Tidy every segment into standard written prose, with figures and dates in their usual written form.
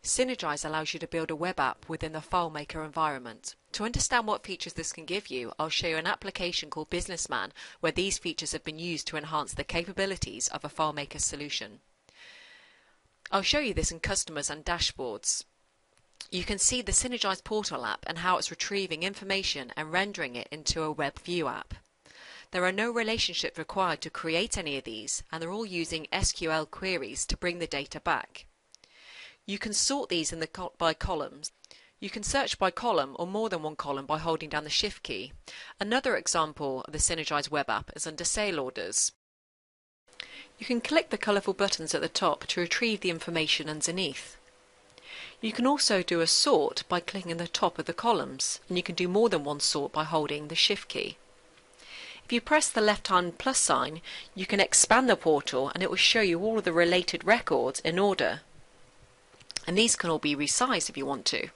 Synergize allows you to build a web app within the FileMaker environment. To understand what features this can give you, I'll show you an application called Businessman where these features have been used to enhance the capabilities of a FileMaker solution. I'll show you this in customers and dashboards. You can see the Synergize portal app and how it's retrieving information and rendering it into a web view app. There are no relationships required to create any of these, and they're all using SQL queries to bring the data back. You can sort these by columns. You can search by column or more than one column by holding down the Shift key. Another example of the Synergize web app is under Sale Orders. You can click the colourful buttons at the top to retrieve the information underneath. You can also do a sort by clicking the top of the columns, and you can do more than one sort by holding the Shift key. If you press the left-hand plus sign, you can expand the portal and it will show you all of the related records in order. And these can all be resized if you want to.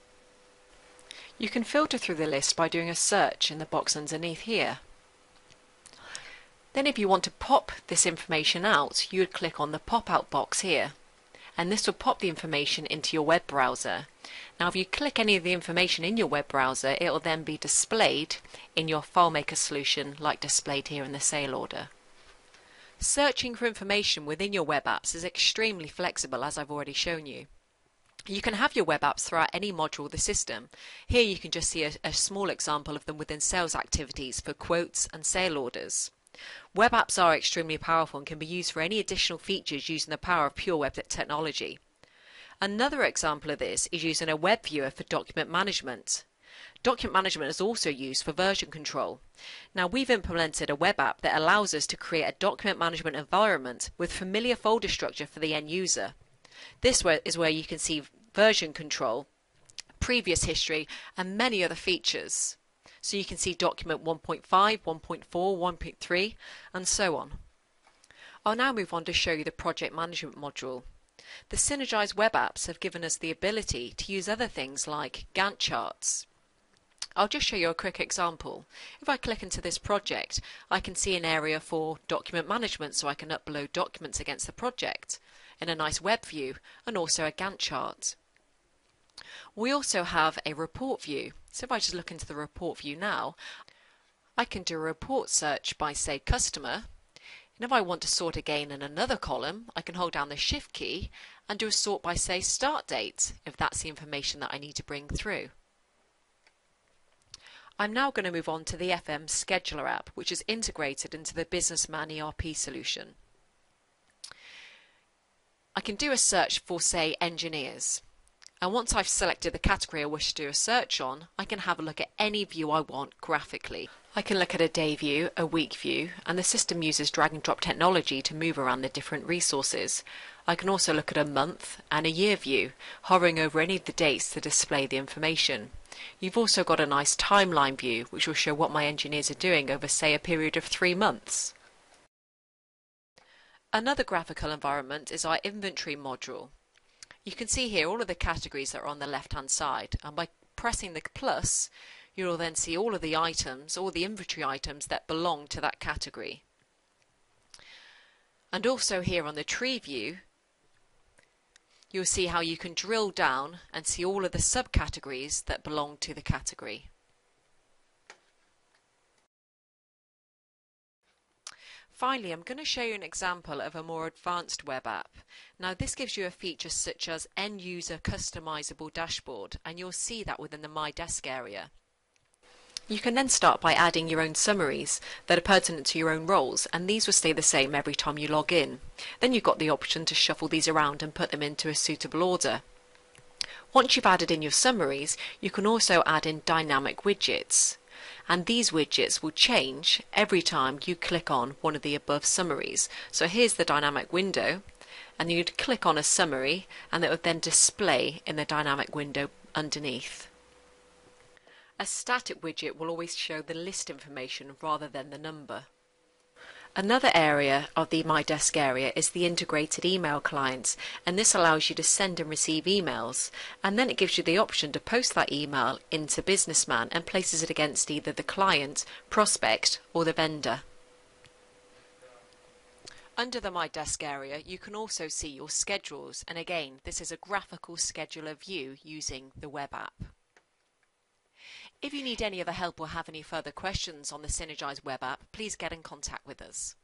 You can filter through the list by doing a search in the box underneath here. Then if you want to pop this information out, you would click on the pop-out box here. And this will pop the information into your web browser. Now if you click any of the information in your web browser, it will then be displayed in your FileMaker solution like displayed here in the sale order. Searching for information within your web apps is extremely flexible, as I've already shown you. You can have your web apps throughout any module of the system. Here you can just see a small example of them within sales activities for quotes and sale orders. Web apps are extremely powerful and can be used for any additional features using the power of pure web technology. Another example of this is using a web viewer for document management. Document management is also used for version control. Now we've implemented a web app that allows us to create a document management environment with familiar folder structure for the end user. This is where you can see version control, previous history, and many other features. So you can see document 1.5, 1.4, 1.3, and so on. I'll now move on to show you the project management module. The Synergize web apps have given us the ability to use other things like Gantt charts. I'll just show you a quick example. If I click into this project, I can see an area for document management, so I can upload documents against the project in a nice web view, and also a Gantt chart. We also have a report view. So if I just look into the report view now, I can do a report search by, say, customer. And if I want to sort again in another column, I can hold down the Shift key and do a sort by, say, start date, if that's the information that I need to bring through. I'm now going to move on to the FM Scheduler app, which is integrated into the Businessman ERP solution. I can do a search for, say, engineers. And once I've selected the category I wish to do a search on, I can have a look at any view I want graphically. I can look at a day view, a week view, and the system uses drag and drop technology to move around the different resources. I can also look at a month and a year view, hovering over any of the dates to display the information. You've also got a nice timeline view, which will show what my engineers are doing over, say, a period of 3 months. Another graphical environment is our inventory module. You can see here all of the categories that are on the left hand side, and by pressing the plus you'll then see all of the items, all the inventory items that belong to that category. And also here on the tree view you'll see how you can drill down and see all of the subcategories that belong to the category. Finally, I'm going to show you an example of a more advanced web app. Now this gives you a feature such as end user customizable dashboard, and you'll see that within the My Desk area. You can then start by adding your own summaries that are pertinent to your own roles, and these will stay the same every time you log in. Then you've got the option to shuffle these around and put them into a suitable order. Once you've added in your summaries, you can also add in dynamic widgets. And these widgets will change every time you click on one of the above summaries. So here's the dynamic window, and you'd click on a summary and it would then display in the dynamic window underneath. A static widget will always show the list information rather than the number. Another area of the My Desk area is the integrated email clients, and this allows you to send and receive emails, and then it gives you the option to post that email into Businessman and places it against either the client, prospect or the vendor. Under the My Desk area, you can also see your schedules, and again, this is a graphical scheduler view using the web app. If you need any other help or have any further questions on the Synergize web app, please get in contact with us.